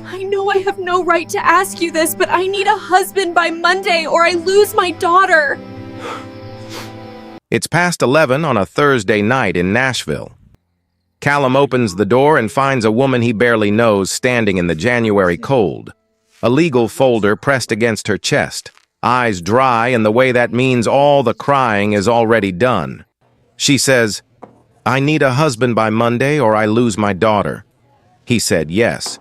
I know I have no right to ask you this, but I need a husband by Monday or I lose my daughter. It's past 11 on a Thursday night in Nashville. Callum opens the door and finds a woman he barely knows standing in the January cold. A legal folder pressed against her chest, eyes dry in the way that means all the crying is already done. She says, "I need a husband by Monday or I lose my daughter." He said yes.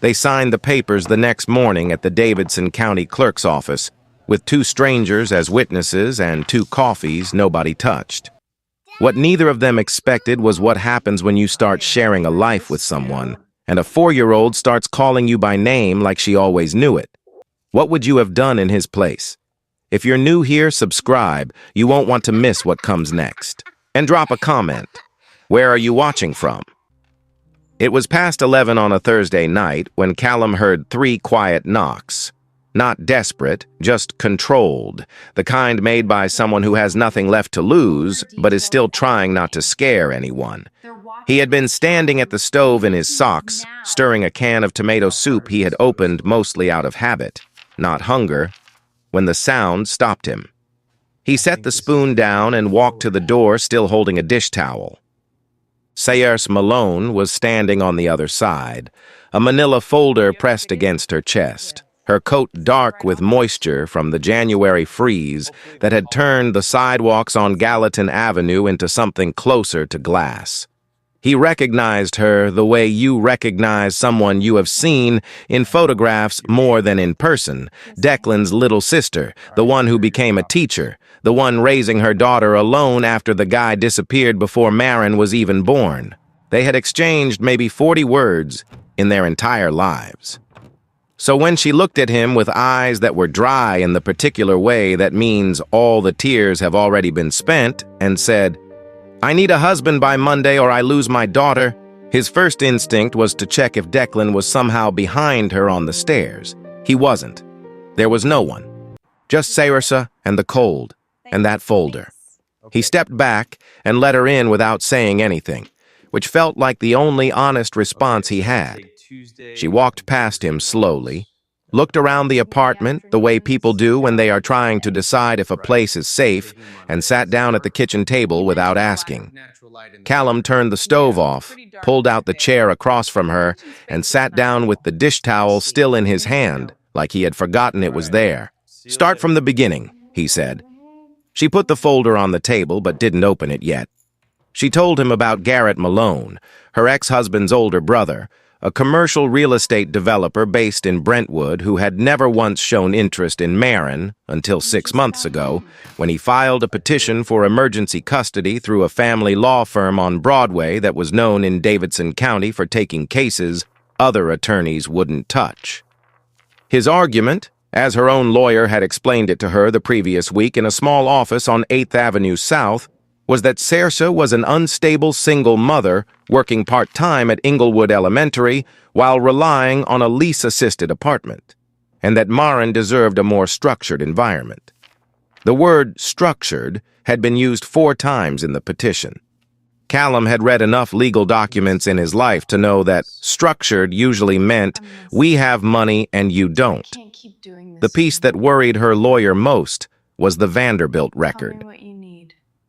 They signed the papers the next morning at the Davidson County Clerk's office, with 2 strangers as witnesses and 2 coffees nobody touched. What neither of them expected was what happens when you start sharing a life with someone, and a 4-year-old starts calling you by name like she always knew it. What would you have done in his place? If you're new here, subscribe. You won't want to miss what comes next. And drop a comment. Where are you watching from? It was past 11 on a Thursday night when Callum heard 3 quiet knocks. Not desperate, just controlled, the kind made by someone who has nothing left to lose, but is still trying not to scare anyone. He had been standing at the stove in his socks, stirring a can of tomato soup he had opened mostly out of habit, not hunger, when the sound stopped him. He set the spoon down and walked to the door, still holding a dish towel. Saoirse Malone was standing on the other side, a manila folder pressed against her chest, her coat dark with moisture from the January freeze that had turned the sidewalks on Gallatin Avenue into something closer to glass. He recognized her the way you recognize someone you have seen in photographs more than in person, Declan's little sister, the one who became a teacher, the one raising her daughter alone after the guy disappeared before Maren was even born. They had exchanged maybe 40 words in their entire lives. So when she looked at him with eyes that were dry in the particular way that means all the tears have already been spent, and said, "I need a husband by Monday or I lose my daughter," his first instinct was to check if Declan was somehow behind her on the stairs. He wasn't. There was no one. Just Saoirse and the cold, and that folder. He stepped back and let her in without saying anything, which felt like the only honest response he had. She walked past him slowly, looked around the apartment the way people do when they are trying to decide if a place is safe, and sat down at the kitchen table without asking. Callum turned the stove off, pulled out the chair across from her, and sat down with the dish towel still in his hand, like he had forgotten it was there. "Start from the beginning," he said. She put the folder on the table but didn't open it yet. She told him about Garrett Malone, her ex-husband's older brother, a commercial real estate developer based in Brentwood who had never once shown interest in Maren until 6 months ago, when he filed a petition for emergency custody through a family law firm on Broadway that was known in Davidson County for taking cases other attorneys wouldn't touch. His argument, as her own lawyer had explained it to her the previous week in a small office on 8th Avenue South, was that Saoirse was an unstable single mother working part-time at Inglewood Elementary while relying on a lease-assisted apartment, and that Maren deserved a more structured environment. The word structured had been used 4 times in the petition. Callum had read enough legal documents in his life to know that structured usually meant we have money and you don't. The piece that worried her lawyer most was the Vanderbilt record.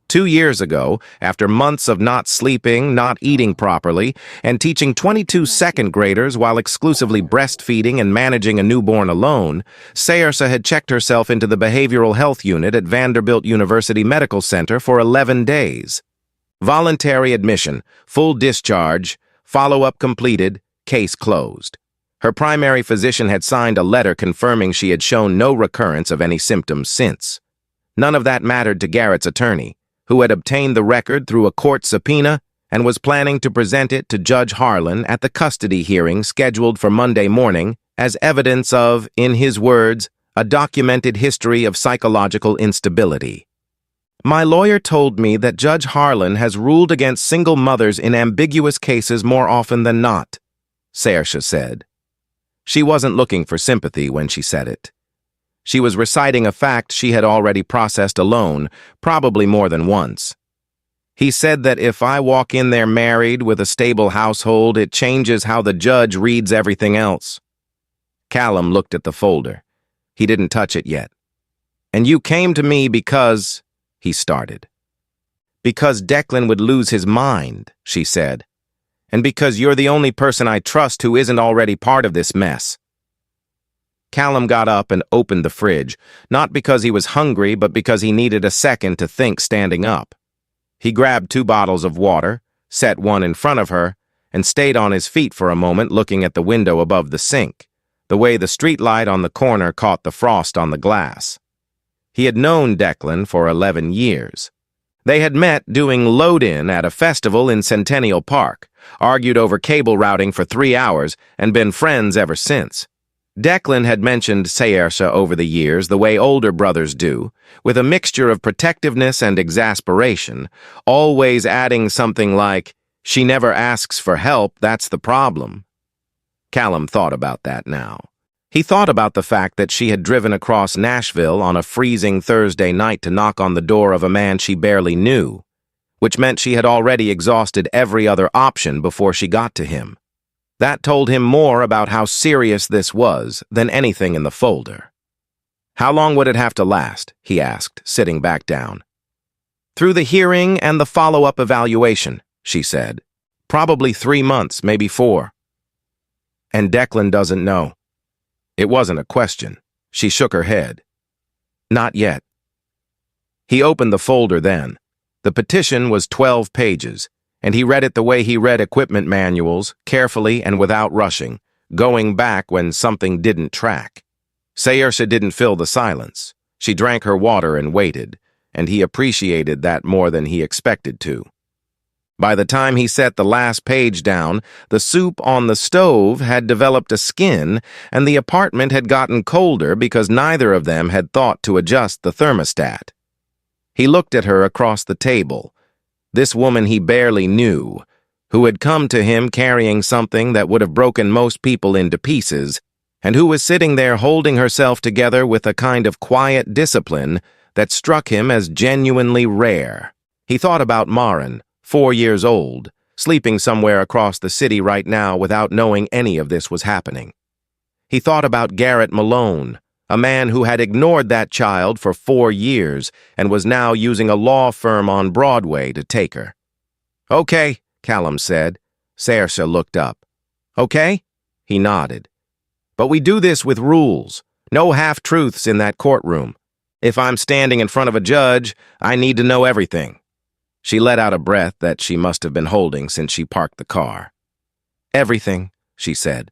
2 years ago, after months of not sleeping, not eating properly, and teaching 22 second graders while exclusively breastfeeding and managing a newborn alone, Saoirse had checked herself into the behavioral health unit at Vanderbilt University Medical Center for 11 days. Voluntary admission, full discharge, follow-up completed, case closed. Her primary physician had signed a letter confirming she had shown no recurrence of any symptoms since. None of that mattered to Garrett's attorney, who had obtained the record through a court subpoena and was planning to present it to Judge Harlan at the custody hearing scheduled for Monday morning as evidence of, in his words, a documented history of psychological instability. "My lawyer told me that Judge Harlan has ruled against single mothers in ambiguous cases more often than not," Saoirse said. She wasn't looking for sympathy when she said it. She was reciting a fact she had already processed alone, probably more than once. He said that if I walk in there married with a stable household, it changes how the judge reads everything else. Callum looked at the folder. He didn't touch it yet. And you came to me because, he started. Because Declan would lose his mind, she said. And because you're the only person I trust who isn't already part of this mess. Callum got up and opened the fridge, not because he was hungry, but because he needed a second to think standing up. He grabbed 2 bottles of water, set one in front of her, and stayed on his feet for a moment looking at the window above the sink, the way the streetlight on the corner caught the frost on the glass. He had known Declan for 11 years. They had met doing load-in at a festival in Centennial Park, argued over cable routing for 3 hours, and been friends ever since. Declan had mentioned Saoirse over the years the way older brothers do, with a mixture of protectiveness and exasperation, always adding something like, "She never asks for help, that's the problem." Callum thought about that now. He thought about the fact that she had driven across Nashville on a freezing Thursday night to knock on the door of a man she barely knew, which meant she had already exhausted every other option before she got to him. That told him more about how serious this was than anything in the folder. How long would it have to last? He asked, sitting back down. Through the hearing and the follow-up evaluation, she said. Probably 3 months, maybe 4. And Declan doesn't know. It wasn't a question. She shook her head. Not yet. He opened the folder then. The petition was 12 pages, and he read it the way he read equipment manuals, carefully and without rushing, going back when something didn't track. Saoirse didn't fill the silence. She drank her water and waited, and he appreciated that more than he expected to. By the time he set the last page down, the soup on the stove had developed a skin, and the apartment had gotten colder because neither of them had thought to adjust the thermostat. He looked at her across the table, this woman he barely knew, who had come to him carrying something that would have broken most people into pieces, and who was sitting there holding herself together with a kind of quiet discipline that struck him as genuinely rare. He thought about Maren, 4 years old, sleeping somewhere across the city right now without knowing any of this was happening. He thought about Garrett Malone, a man who had ignored that child for 4 years and was now using a law firm on Broadway to take her. "Okay," Callum said. Saoirse looked up. "Okay?" He nodded. "But we do this with rules. No half-truths in that courtroom. If I'm standing in front of a judge, I need to know everything." She let out a breath that she must have been holding since she parked the car. "Everything," she said.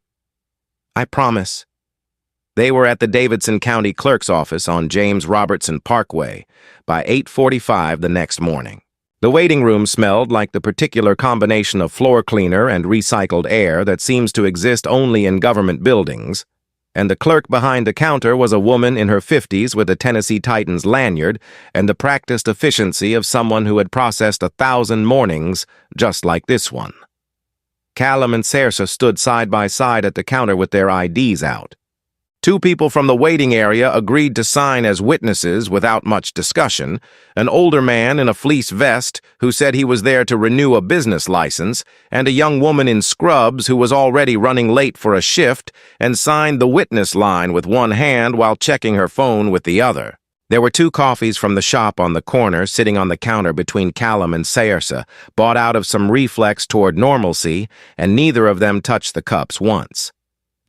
"I promise." They were at the Davidson County Clerk's office on James Robertson Parkway by 8:45 the next morning. The waiting room smelled like the particular combination of floor cleaner and recycled air that seems to exist only in government buildings, and the clerk behind the counter was a woman in her 50s with a Tennessee Titans lanyard and the practiced efficiency of someone who had processed 1,000 mornings just like this one. Callum and Saoirse stood side by side at the counter with their IDs out. 2 people from the waiting area agreed to sign as witnesses without much discussion, an older man in a fleece vest who said he was there to renew a business license, and a young woman in scrubs who was already running late for a shift and signed the witness line with one hand while checking her phone with the other. There were 2 coffees from the shop on the corner sitting on the counter between Callum and Saoirse, bought out of some reflex toward normalcy, and neither of them touched the cups once.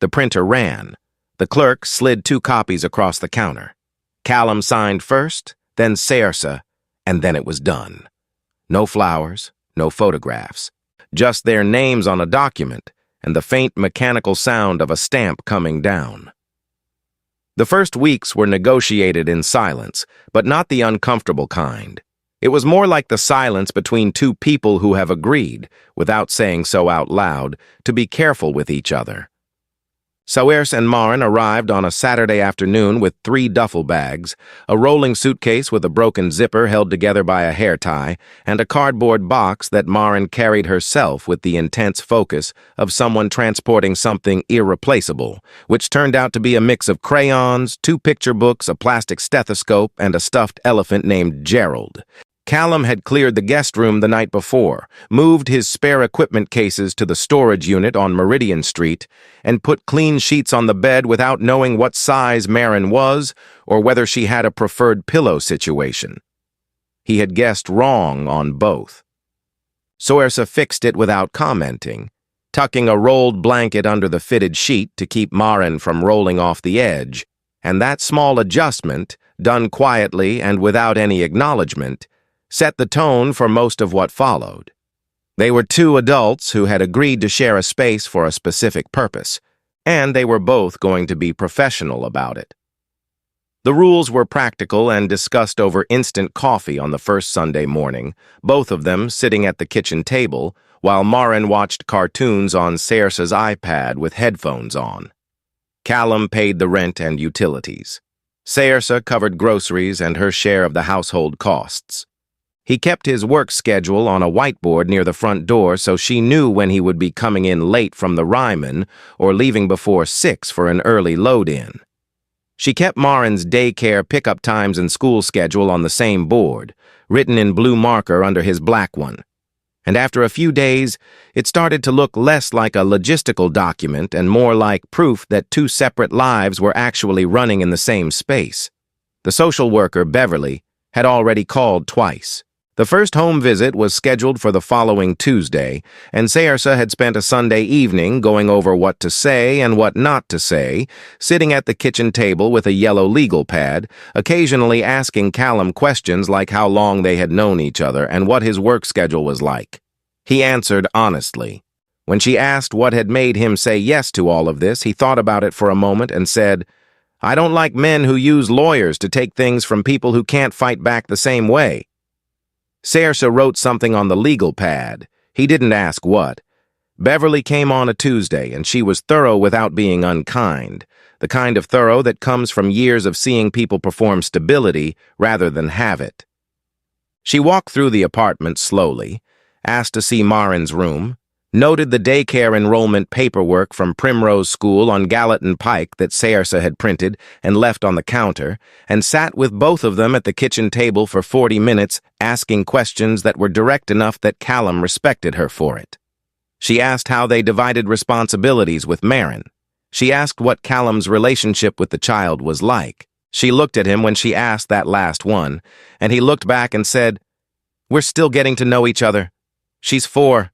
The printer ran. The clerk slid 2 copies across the counter. Callum signed first, then Saoirse, and then it was done. No flowers, no photographs, just their names on a document and the faint mechanical sound of a stamp coming down. The first weeks were negotiated in silence, but not the uncomfortable kind. It was more like the silence between 2 people who have agreed, without saying so out loud, to be careful with each other. Saoirse and Maren arrived on a Saturday afternoon with 3 duffel bags, a rolling suitcase with a broken zipper held together by a hair tie, and a cardboard box that Maren carried herself with the intense focus of someone transporting something irreplaceable, which turned out to be a mix of crayons, 2 picture books, a plastic stethoscope, and a stuffed elephant named Gerald. Callum had cleared the guest room the night before, moved his spare equipment cases to the storage unit on Meridian Street, and put clean sheets on the bed without knowing what size Maren was or whether she had a preferred pillow situation. He had guessed wrong on both. Saoirse fixed it without commenting, tucking a rolled blanket under the fitted sheet to keep Maren from rolling off the edge, and that small adjustment, done quietly and without any acknowledgement, set the tone for most of what followed. They were two adults who had agreed to share a space for a specific purpose, and they were both going to be professional about it. The rules were practical and discussed over instant coffee on the first Sunday morning, both of them sitting at the kitchen table, while Maren watched cartoons on Saoirse's iPad with headphones on. Callum paid the rent and utilities. Saoirse covered groceries and her share of the household costs. He kept his work schedule on a whiteboard near the front door so she knew when he would be coming in late from the Ryman or leaving before 6 for an early load-in. She kept Maren's daycare pickup times and school schedule on the same board, written in blue marker under his black one. And after a few days, it started to look less like a logistical document and more like proof that two separate lives were actually running in the same space. The social worker, Beverly, had already called twice. The first home visit was scheduled for the following Tuesday, and Saoirse had spent a Sunday evening going over what to say and what not to say, sitting at the kitchen table with a yellow legal pad, occasionally asking Callum questions like how long they had known each other and what his work schedule was like. He answered honestly. When she asked what had made him say yes to all of this, he thought about it for a moment and said, "I don't like men who use lawyers to take things from people who can't fight back the same way." Saoirse wrote something on the legal pad. He didn't ask what. Beverly came on a Tuesday, and she was thorough without being unkind, the kind of thorough that comes from years of seeing people perform stability rather than have it. She walked through the apartment slowly, asked to see Maren's room, noted the daycare enrollment paperwork from Primrose School on Gallatin Pike that Saoirse had printed and left on the counter, and sat with both of them at the kitchen table for 40 minutes, asking questions that were direct enough that Callum respected her for it. She asked how they divided responsibilities with Maren. She asked what Callum's relationship with the child was like. She looked at him when she asked that last one, and he looked back and said, "We're still getting to know each other. She's 4.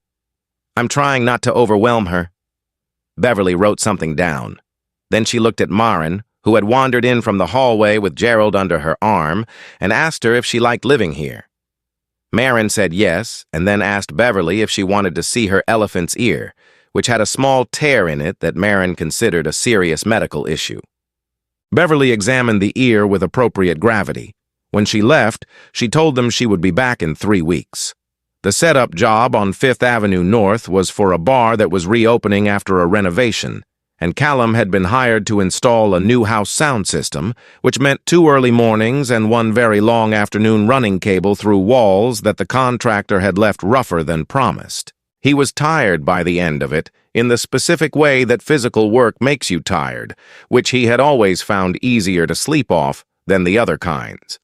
I'm trying not to overwhelm her." Beverly wrote something down. Then she looked at Maren, who had wandered in from the hallway with Gerald under her arm, and asked her if she liked living here. Maren said yes, and then asked Beverly if she wanted to see her elephant's ear, which had a small tear in it that Maren considered a serious medical issue. Beverly examined the ear with appropriate gravity. When she left, she told them she would be back in 3 weeks. The setup job on 5th Avenue North was for a bar that was reopening after a renovation, and Callum had been hired to install a new house sound system, which meant 2 early mornings and 1 very long afternoon running cable through walls that the contractor had left rougher than promised. He was tired by the end of it, in the specific way that physical work makes you tired, which he had always found easier to sleep off than the other kinds.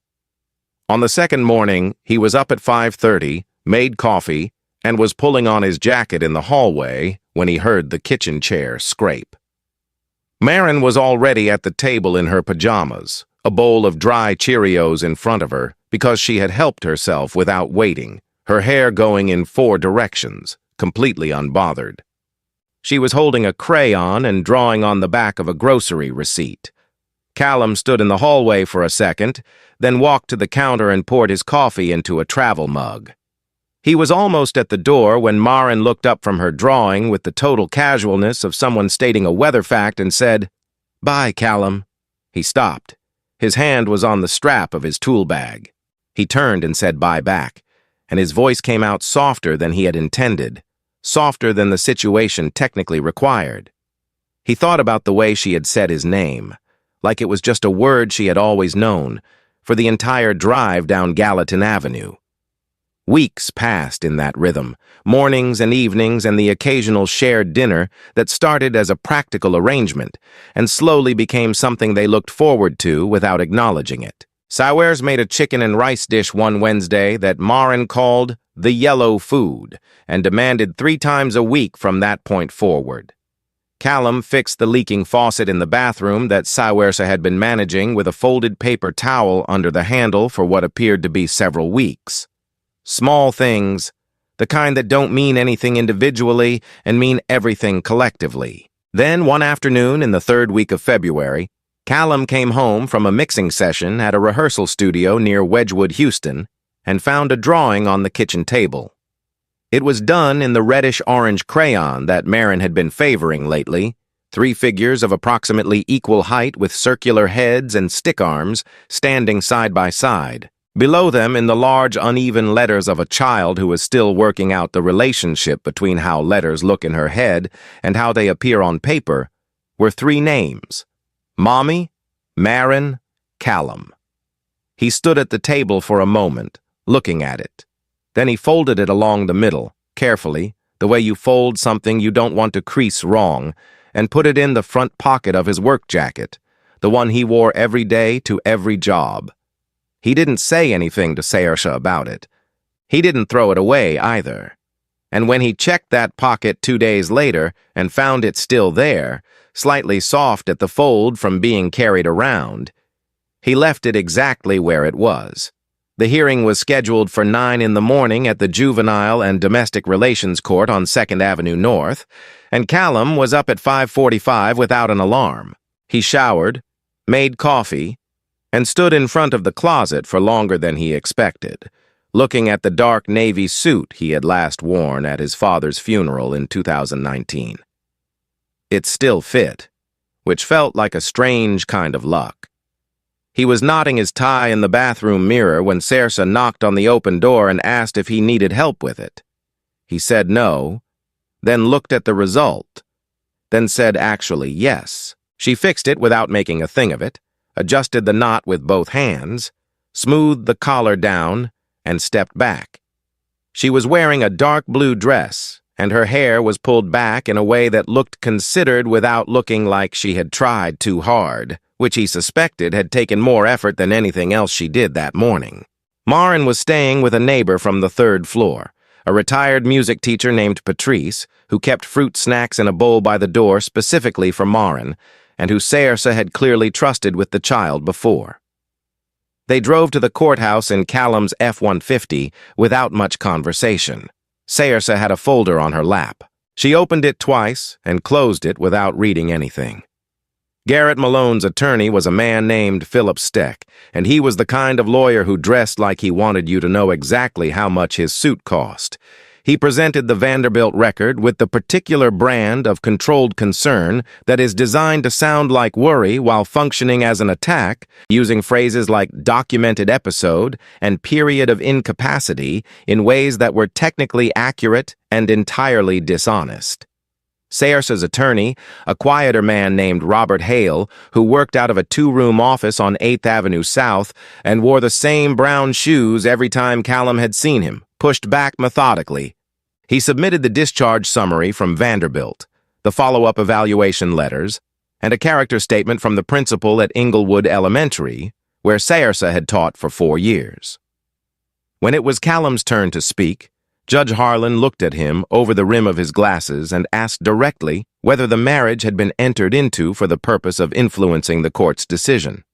On the second morning, he was up at 5:30, made coffee, and was pulling on his jacket in the hallway when he heard the kitchen chair scrape. Maren was already at the table in her pajamas, a bowl of dry Cheerios in front of her because she had helped herself without waiting, her hair going in 4 directions, completely unbothered. She was holding a crayon and drawing on the back of a grocery receipt. Callum stood in the hallway for a second, then walked to the counter and poured his coffee into a travel mug. He was almost at the door when Maren looked up from her drawing with the total casualness of someone stating a weather fact and said, "Bye, Callum." He stopped. His hand was on the strap of his tool bag. He turned and said bye back, and his voice came out softer than he had intended, softer than the situation technically required. He thought about the way she had said his name, like it was just a word she had always known, for the entire drive down Gallatin Avenue. Weeks passed in that rhythm, mornings and evenings and the occasional shared dinner that started as a practical arrangement and slowly became something they looked forward to without acknowledging it. Sowers made a chicken and rice dish one Wednesday that Marin called the yellow food and demanded 3 times a week from that point forward. Callum fixed the leaking faucet in the bathroom that Sowers had been managing with a folded paper towel under the handle for what appeared to be several weeks. Small things, the kind that don't mean anything individually and mean everything collectively. Then, one afternoon in the 3rd week of February, Callum came home from a mixing session at a rehearsal studio near Wedgwood, Houston, and found a drawing on the kitchen table. It was done in the reddish-orange crayon that Marin had been favoring lately, 3 figures of approximately equal height with circular heads and stick arms standing side by side. Below them, in the large, uneven letters of a child who is still working out the relationship between how letters look in her head and how they appear on paper, were 3 names: Mommy, Marin, Callum. He stood at the table for a moment, looking at it. Then he folded it along the middle, carefully, the way you fold something you don't want to crease wrong, and put it in the front pocket of his work jacket, the one he wore every day to every job. He didn't say anything to Saoirse about it. He didn't throw it away either. And when he checked that pocket 2 days later and found it still there, slightly soft at the fold from being carried around, he left it exactly where it was. The hearing was scheduled for 9 in the morning at the Juvenile and Domestic Relations Court on 2nd Avenue North, and Callum was up at 5:45 without an alarm. He showered, made coffee, and stood in front of the closet for longer than he expected, looking at the dark navy suit he had last worn at his father's funeral in 2019. It still fit, which felt like a strange kind of luck. He was knotting his tie in the bathroom mirror when Saoirse knocked on the open door and asked if he needed help with it. He said no, then looked at the result, then said actually yes. She fixed it without making a thing of it, adjusted the knot with both hands, smoothed the collar down, and stepped back. She was wearing a dark blue dress, and her hair was pulled back in a way that looked considered without looking like she had tried too hard, which he suspected had taken more effort than anything else she did that morning. Marin was staying with a neighbor from the 3rd floor, a retired music teacher named Patrice, who kept fruit snacks in a bowl by the door specifically for Marin, and who Saoirse had clearly trusted with the child before. They drove to the courthouse in Callum's F-150 without much conversation. Saoirse had a folder on her lap. She opened it twice and closed it without reading anything. Garrett Malone's attorney was a man named Philip Steck, and he was the kind of lawyer who dressed like he wanted you to know exactly how much his suit cost. He presented the Vanderbilt record with the particular brand of controlled concern that is designed to sound like worry while functioning as an attack, using phrases like documented episode and period of incapacity in ways that were technically accurate and entirely dishonest. Saoirse's attorney, a quieter man named Robert Hale, who worked out of a 2-room office on 8th Avenue South and wore the same brown shoes every time Callum had seen him, pushed back methodically. He submitted the discharge summary from Vanderbilt, the follow-up evaluation letters, and a character statement from the principal at Inglewood Elementary, where Saoirse had taught for 4 years. When it was Callum's turn to speak, Judge Harlan looked at him over the rim of his glasses and asked directly whether the marriage had been entered into for the purpose of influencing the court's decision.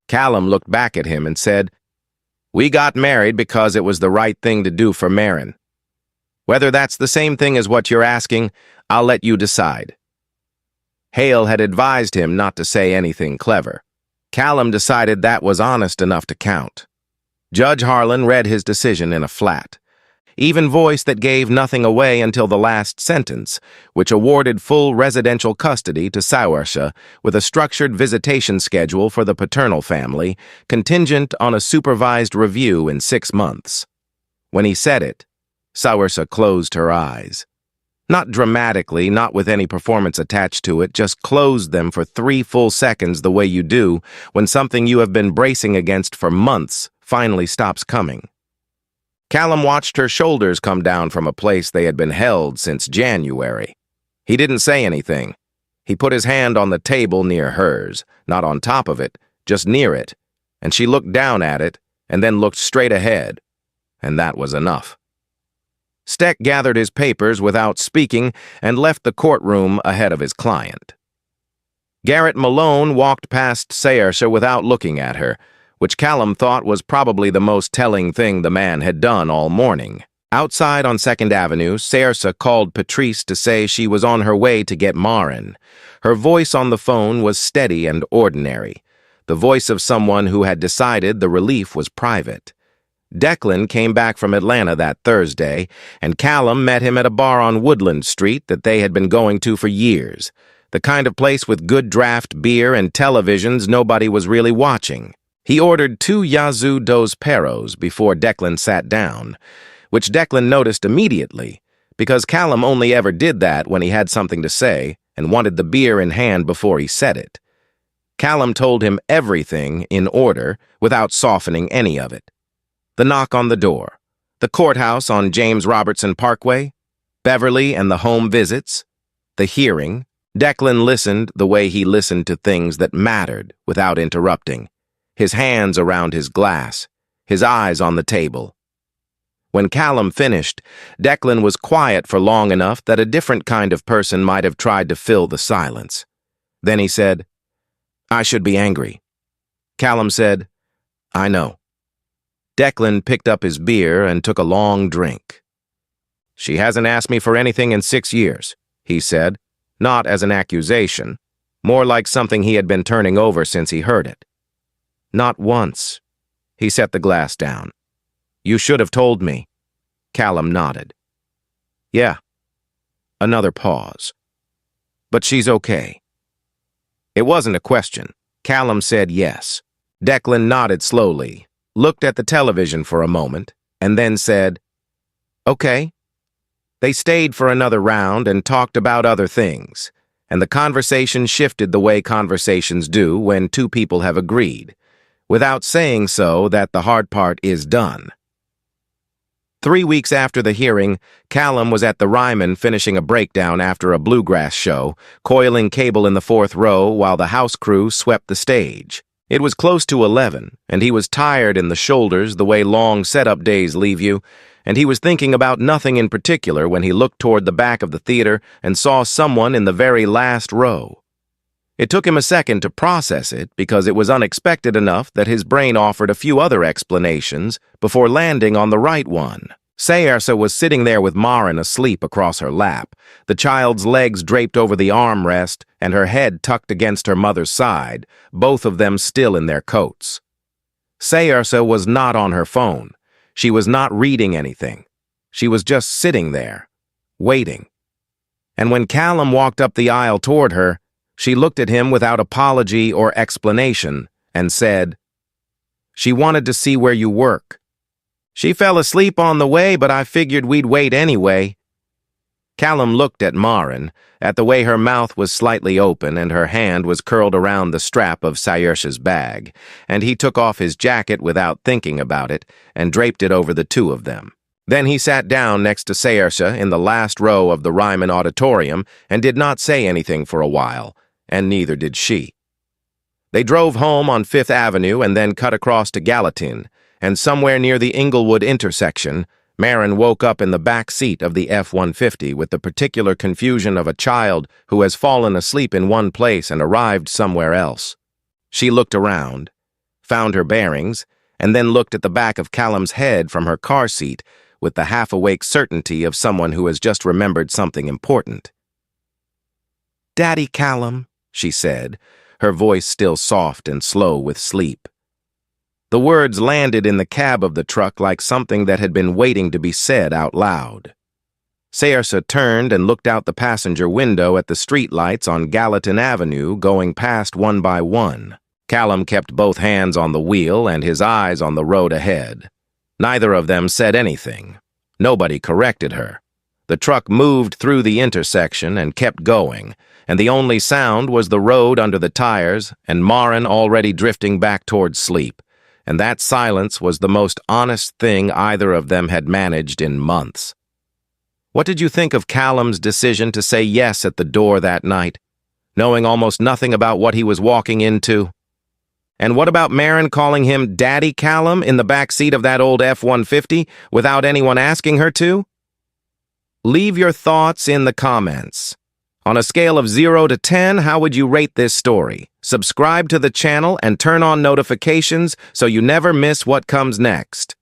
Callum looked back at him and said, "We got married because it was the right thing to do for Marin. Whether that's the same thing as what you're asking, I'll let you decide." Hale had advised him not to say anything clever. Callum decided that was honest enough to count. Judge Harlan read his decision in a flat, even voice that gave nothing away until the last sentence, which awarded full residential custody to Saoirse with a structured visitation schedule for the paternal family, contingent on a supervised review in 6 months. When he said it, Saoirse closed her eyes. Not dramatically, not with any performance attached to it, just closed them for 3 full seconds the way you do when something you have been bracing against for months finally stops coming. Callum watched her shoulders come down from a place they had been held since January. He didn't say anything. He put his hand on the table near hers, not on top of it, just near it, and she looked down at it and then looked straight ahead, and that was enough. Steck gathered his papers without speaking and left the courtroom ahead of his client. Garrett Malone walked past Saoirse without looking at her, which Callum thought was probably the most telling thing the man had done all morning. Outside on 2nd Avenue, Saoirse called Patrice to say she was on her way to get Maren. Her voice on the phone was steady and ordinary, the voice of someone who had decided the relief was private. Declan came back from Atlanta that Thursday, and Callum met him at a bar on Woodland Street that they had been going to for years, the kind of place with good draft beer and televisions nobody was really watching. He ordered 2 Yazoo dos Perros before Declan sat down, which Declan noticed immediately, because Callum only ever did that when he had something to say and wanted the beer in hand before he said it. Callum told him everything in order without softening any of it. The knock on the door, the courthouse on James Robertson Parkway, Beverly and the home visits, the hearing. Declan listened the way he listened to things that mattered without interrupting, his hands around his glass, his eyes on the table. When Callum finished, Declan was quiet for long enough that a different kind of person might have tried to fill the silence. Then he said, "I should be angry." Callum said, "I know." Declan picked up his beer and took a long drink. "She hasn't asked me for anything in 6 years," he said, not as an accusation, more like something he had been turning over since he heard it. "Not once." He set the glass down. "You should have told me." Callum nodded. "Yeah." Another pause. "But she's okay." It wasn't a question. Callum said yes. Declan nodded slowly, looked at the television for a moment, and then said, "Okay." They stayed for another round and talked about other things, and the conversation shifted the way conversations do when 2 people have agreed, without saying so that the hard part is done. 3 weeks after the hearing, Callum was at the Ryman finishing a breakdown after a bluegrass show, coiling cable in the 4th row while the house crew swept the stage. It was close to 11, and he was tired in the shoulders the way long setup days leave you, and he was thinking about nothing in particular when he looked toward the back of the theater and saw someone in the very last row. It took him a second to process it because it was unexpected enough that his brain offered a few other explanations before landing on the right one. Saoirse was sitting there with Maren asleep across her lap, the child's legs draped over the armrest and her head tucked against her mother's side, both of them still in their coats. Saoirse was not on her phone. She was not reading anything. She was just sitting there, waiting. And when Callum walked up the aisle toward her, she looked at him without apology or explanation and said, "She wanted to see where you work. She fell asleep on the way, but I figured we'd wait anyway." Callum looked at Maren, at the way her mouth was slightly open and her hand was curled around the strap of Saoirse's bag, and he took off his jacket without thinking about it and draped it over the 2 of them. Then he sat down next to Saoirse in the last row of the Ryman Auditorium and did not say anything for a while, and neither did she. They drove home on 5th Avenue and then cut across to Gallatin, and somewhere near the Inglewood intersection, Maren woke up in the back seat of the F-150 with the particular confusion of a child who has fallen asleep in one place and arrived somewhere else. She looked around, found her bearings, and then looked at the back of Callum's head from her car seat with the half-awake certainty of someone who has just remembered something important. "Daddy Callum," she said, her voice still soft and slow with sleep. The words landed in the cab of the truck like something that had been waiting to be said out loud. Saoirse turned and looked out the passenger window at the streetlights on Gallatin Avenue going past one by one. Callum kept both hands on the wheel and his eyes on the road ahead. Neither of them said anything. Nobody corrected her. The truck moved through the intersection and kept going, and the only sound was the road under the tires and Maren already drifting back toward sleep. And that silence was the most honest thing either of them had managed in months. What did you think of Callum's decision to say yes at the door that night, knowing almost nothing about what he was walking into? And what about Marin calling him Daddy Callum in the back seat of that old F-150 without anyone asking her to? Leave your thoughts in the comments. On a scale of 0 to 10, how would you rate this story? Subscribe to the channel and turn on notifications so you never miss what comes next.